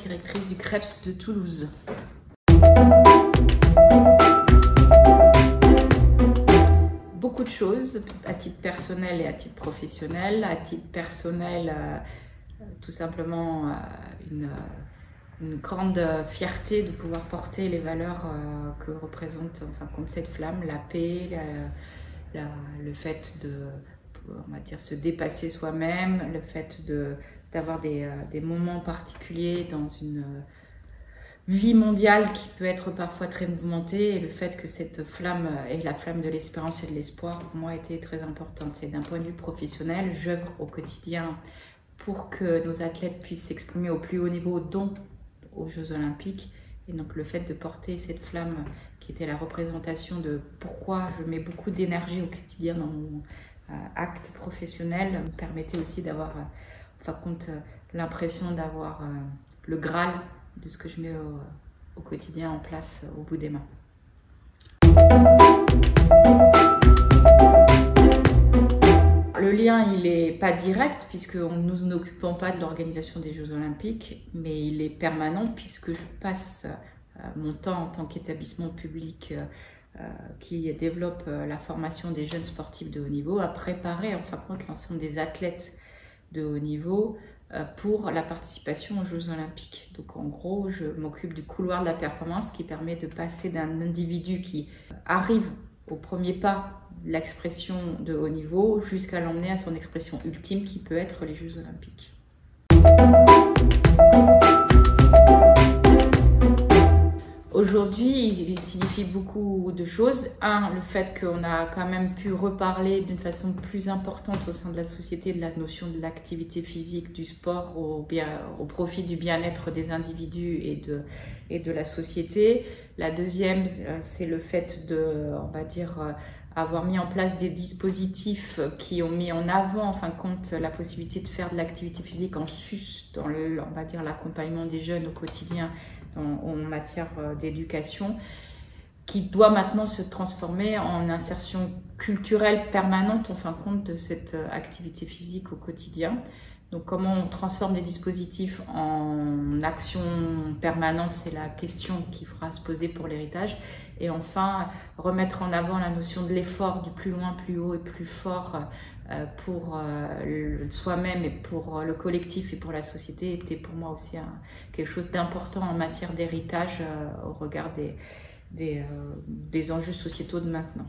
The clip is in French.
directrice du CREPS de Toulouse. Beaucoup de choses à titre personnel et à titre professionnel. À titre personnel, tout simplement une grande fierté de pouvoir porter les valeurs que représente, enfin, comme cette flamme, la paix, le fait de, on va dire, se dépasser soi-même, le fait d'avoir des moments particuliers dans une vie mondiale qui peut être parfois très mouvementée, et le fait que cette flamme est la flamme de l'espérance et de l'espoir, pour moi, a été très importante. Et d'un point de vue professionnel, j'œuvre au quotidien pour que nos athlètes puissent s'exprimer au plus haut niveau, dont aux Jeux Olympiques. Et donc le fait de porter cette flamme qui était la représentation de pourquoi je mets beaucoup d'énergie au quotidien dans mon acte professionnel me permettait aussi d'avoir, en fin de compte, l'impression d'avoir le Graal de ce que je mets au quotidien en place au bout des mains. Le lien, il n'est pas direct puisque nous n'occupons pas de l'organisation des Jeux Olympiques, mais il est permanent puisque je passe mon temps en tant qu'établissement public qui développe la formation des jeunes sportifs de haut niveau à préparer en fin de compte l'ensemble des athlètes de haut niveau pour la participation aux Jeux Olympiques. Donc en gros, je m'occupe du couloir de la performance qui permet de passer d'un individu qui arrive au premier pas de l'expression de haut niveau jusqu'à l'emmener à son expression ultime qui peut être les Jeux Olympiques. Aujourd'hui, il signifie beaucoup de choses. Un, le fait qu'on a quand même pu reparler d'une façon plus importante au sein de la société de la notion de l'activité physique, du sport au profit du bien-être des individus et de la société. La deuxième, c'est le fait de, on va dire, avoir mis en place des dispositifs qui ont mis en avant, en fin de compte, la possibilité de faire de l'activité physique en sus dans on va dire, l'accompagnement des jeunes au quotidien en matière d'éducation, qui doit maintenant se transformer en insertion culturelle permanente en fin de compte de cette activité physique au quotidien. Donc comment on transforme les dispositifs en action permanente, c'est la question qui fera se poser pour l'héritage. Et enfin, remettre en avant la notion de l'effort du plus loin, plus haut et plus fort pour soi-même et pour le collectif et pour la société était pour moi aussi quelque chose d'important en matière d'héritage au regard des enjeux sociétaux de maintenant.